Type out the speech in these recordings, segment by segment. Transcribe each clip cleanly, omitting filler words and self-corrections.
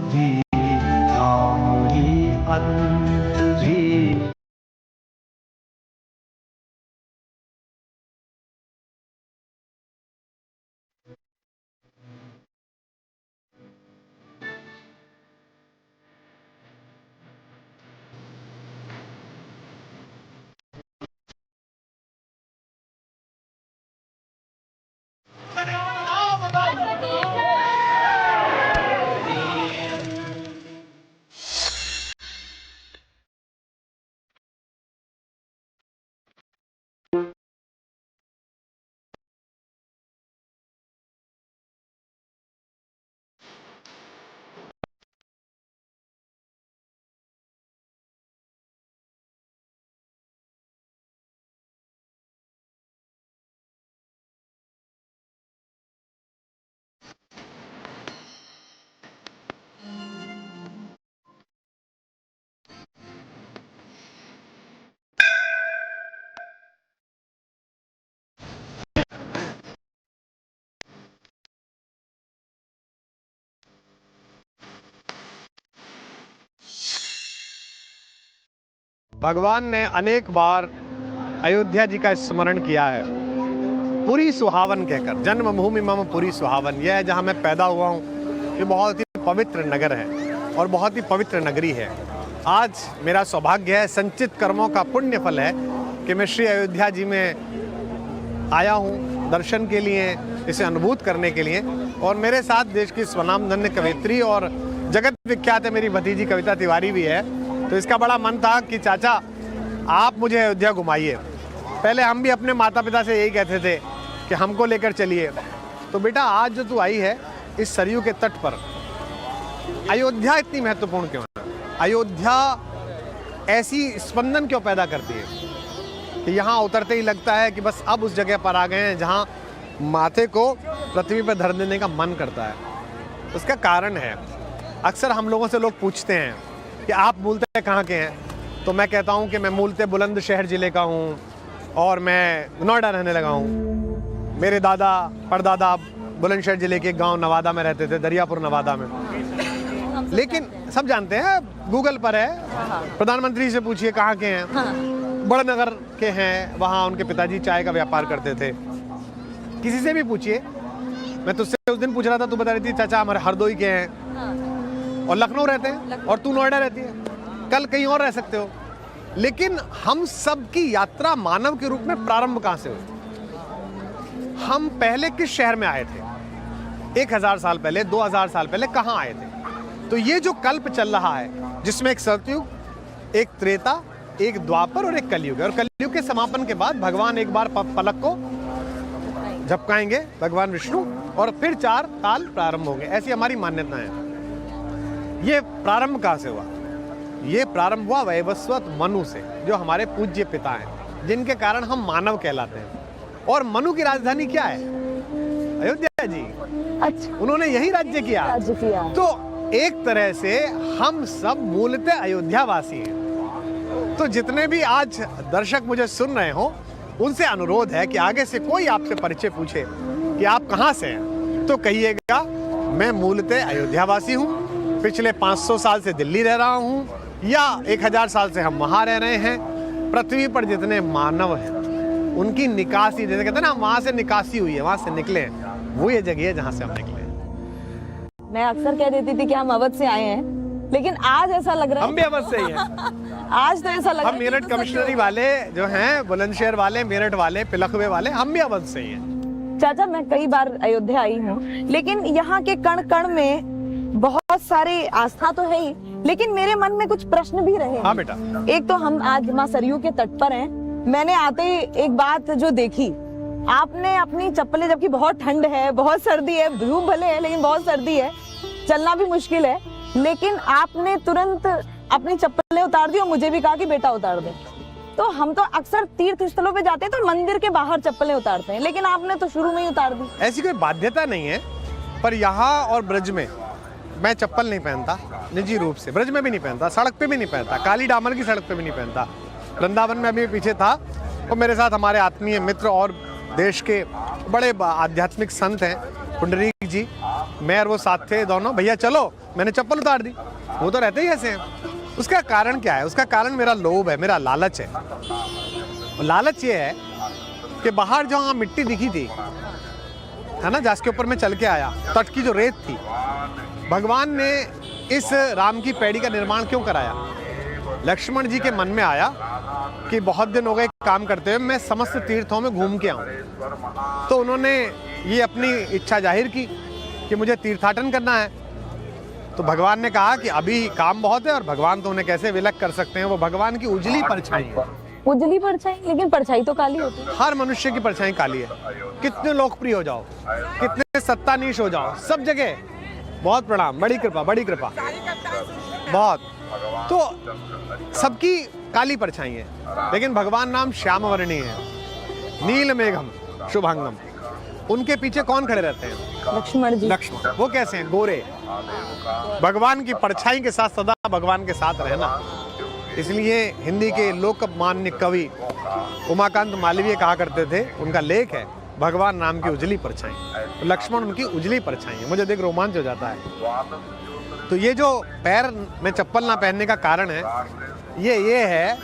भी नाम ही अंत भी। भगवान ने अनेक बार अयोध्या जी का स्मरण किया है, पुरी सुहावन कहकर। जन्मभूमि मम पुरी सुहावन, यह है जहाँ मैं पैदा हुआ हूँ। ये बहुत ही पवित्र नगर है और बहुत ही पवित्र नगरी है। आज मेरा सौभाग्य है, संचित कर्मों का पुण्य फल है कि मैं श्री अयोध्या जी में आया हूँ दर्शन के लिए, इसे अनुभूत करने के लिए। और मेरे साथ देश की स्वनामधन्य कवयित्री और जगत विख्यात है मेरी भतीजी कविता तिवारी भी है। तो इसका बड़ा मन था कि चाचा आप मुझे अयोध्या घुमाइए। पहले हम भी अपने माता पिता से यही कहते थे कि हमको लेकर चलिए। तो बेटा आज जो तू आई है इस सरयू के तट पर, अयोध्या इतनी महत्वपूर्ण क्यों है? अयोध्या ऐसी स्पंदन क्यों पैदा करती है कि यहाँ उतरते ही लगता है कि बस अब उस जगह पर आ गए हैं जहाँ माथे को पृथ्वी पर धर देने का मन करता है। उसका कारण है, अक्सर हम लोगों से लोग पूछते हैं कि आप मूलतः कहाँ के हैं, तो मैं कहता हूँ कि मैं मूलतः बुलंदशहर ज़िले का हूँ और मैं नोएडा रहने लगा हूँ। मेरे दादा परदादा बुलंदशहर ज़िले के गांव नवादा में रहते थे, दरियापुर नवादा में। लेकिन सब जानते हैं, गूगल पर है, प्रधानमंत्री से पूछिए कहाँ के हैं। बड़नगर के हैं, वहाँ उनके पिताजी चाय का व्यापार करते थे। किसी से भी पूछिए, मैं तुझसे उस दिन पूछ रहा था, तू बता रही थी चाचा हमारे हरदोई के हैं और लखनऊ रहते हैं, और तू नोएडा रहती है, कल कहीं और रह सकते हो। लेकिन हम सब की यात्रा मानव के रूप में प्रारंभ कहाँ से हुई? हम पहले किस शहर में आए थे? 1000 साल पहले, 2000 साल पहले कहाँ आए थे? तो ये जो कल्प चल रहा है जिसमें एक सतयुग, एक त्रेता, एक द्वापर और एक कलयुग है। और कलयुग के समापन के बाद भगवान एक बार पलक को झपकाएंगे, भगवान विष्णु, और फिर 4 काल प्रारंभ होंगे। ऐसी हमारी मान्यता है। ये प्रारंभ कहाँ से हुआ? ये प्रारंभ हुआ वैवस्वत मनु से, जो हमारे पूज्य पिता हैं, जिनके कारण हम मानव कहलाते हैं। और मनु की राजधानी क्या है? अयोध्या जी। अच्छा, उन्होंने यही राज्य किया। तो एक तरह से हम सब मूलतः अयोध्यावासी हैं। तो जितने भी आज दर्शक मुझे सुन रहे हो, उनसे अनुरोध है कि आगे से कोई आपसे परिचय पूछे कि आप कहाँ से हैं, तो कहिएगा मैं मूलतः अयोध्यावासी हूँ, पिछले 500 साल से दिल्ली रह रहा हूँ, या 1000 साल से हम वहाँ रह रहे हैं। पृथ्वी पर जितने मानव हैं उनकी निकासी, जैसे कहते हैं ना, वहाँ से निकासी हुई है, वहाँ से निकले हैं, वो ये जगह है जहाँ से हम निकले हैं। मैं अक्सर कह देती थी कि हम अवध से आए हैं, लेकिन आज ऐसा लग रहा है हम भी अवध से ही हैं। आज तो ऐसा लग रहा है हम मेरठ कमिश्नरी वाले जो हैं, बुलंदशहर वाले, मेरठ वाले, पिलखवे वाले, हम भी अवध से ही हैं। चाचा मैं कई बार अयोध्या आई हूँ, लेकिन यहाँ के कण कण में बहुत सारी आस्था तो है ही, लेकिन मेरे मन में कुछ प्रश्न भी रहे। हाँ बेटा। एक तो हम आज माँ सरयू के तट पर हैं। मैंने आते ही एक बात जो देखी, आपने अपनी चप्पलें, जबकि बहुत ठंड है, बहुत सर्दी है, धूप भले है लेकिन बहुत सर्दी है, चलना भी मुश्किल है, लेकिन आपने तुरंत अपनी चप्पलें उतार दी और मुझे भी कहा कि बेटा उतार दे। तो हम तो अक्सर तीर्थ स्थलों पे जाते हैं तो मंदिर के बाहर चप्पलें उतारते हैं, लेकिन आपने तो शुरू में ही उतार दी। ऐसी कोई बाध्यता नहीं है, पर यहाँ और ब्रज में मैं चप्पल नहीं पहनता निजी रूप से, ब्रज में भी नहीं पहनता, सड़क पे भी नहीं पहनता, काली डामर की सड़क पे भी नहीं पहनता। वृंदावन में अभी पीछे था और मेरे साथ हमारे आत्मीय मित्र और देश के बड़े आध्यात्मिक संत हैं पुंडरीक जी, मैं और वो साथ थे दोनों, भैया चलो, मैंने चप्पल उतार दी। वो तो रहते ही ऐसे हैं। उसका कारण क्या है? उसका कारण मेरा लोभ है, मेरा लालच है। और लालच ये है कि बाहर जहाँ मिट्टी दिखी थी, है ना, जिसके ऊपर मैं चल के आया, तट की जो रेत थी, भगवान ने इस राम की पैड़ी का निर्माण क्यों कराया? लक्ष्मण जी के मन में आया कि बहुत दिन हो गए काम करते हुए, मैं समस्त तीर्थों में घूम के आऊं। तो उन्होंने ये अपनी इच्छा जाहिर की कि मुझे तीर्थाटन करना है। तो भगवान ने कहा कि अभी काम बहुत है, और भगवान तो उन्हें कैसे विलक कर सकते हैं, वो भगवान की उजली परछाई है। उजली परछाई, लेकिन परछाई तो काली होती है। हर मनुष्य की परछाई काली है। कितने लोकप्रिय हो जाओ, कितने सत्तानीश हो जाओ, सब जगह बहुत प्रणाम, बड़ी कृपा, बड़ी कृपा, बहुत। तो सबकी काली परछाई है, लेकिन भगवान नाम श्यामवर्णी है, नील मेघम शुभांगम। उनके पीछे कौन खड़े रहते हैं? लक्ष्मण जी। लक्ष्मण। वो कैसे हैं? गोरे। भगवान की परछाई के साथ सदा भगवान के साथ रहना। इसलिए हिंदी के लोकमान्य कवि उमाकांत मालवीय कहा करते थे, उनका लेख है, भगवान नाम की उजली परछाई। तो लक्ष्मण उनकी उजली परछाई है। मुझे देख रोमांच हो जाता है। तो ये जो पैर में चप्पल ना पहनने का कारण है, ये है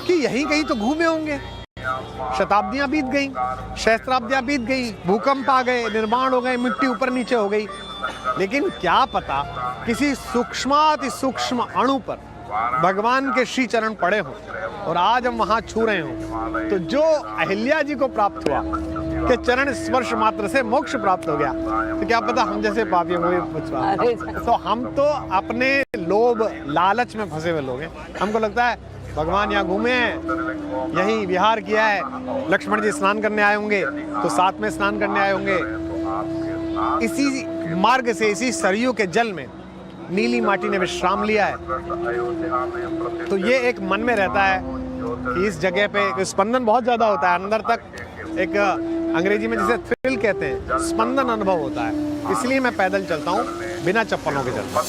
कि यहीं कहीं तो घूमे होंगे। शताब्दियां बीत गई, सहस्त्राब्दियां बीत गई, भूकंप आ गए, निर्माण हो गए, मिट्टी ऊपर नीचे हो गई, लेकिन क्या पता किसी सूक्ष्माति सूक्ष्म अणु पर भगवान के श्री चरण पड़े हों और आज हम वहां छू रहे हों। तो जो अहिल्या जी को प्राप्त हुआ कि चरण स्पर्श मात्र से मोक्ष प्राप्त हो गया, तो क्या पता हम जैसे पापियों को भी पूछवा। तो हम तो अपने लोभ लालच में फंसे हुए लोग हैं। हमको लगता है भगवान यहाँ घूमे हैं, यहीं विहार किया है, लक्ष्मण जी स्नान करने आए होंगे तो साथ में स्नान करने आए होंगे। इसी मार्ग से, इसी सरयू के जल में नीली माटी ने विश्राम लिया है। तो ये एक मन में रहता है कि इस जगह पे स्पंदन बहुत ज्यादा होता है, अंदर तक एक अंग्रेजी में जिसे थ्रिल कहते हैं, स्पंदन अनुभव होता है। इसलिए मैं पैदल चलता हूँ, बिना चप्पलों के चलता हूँ।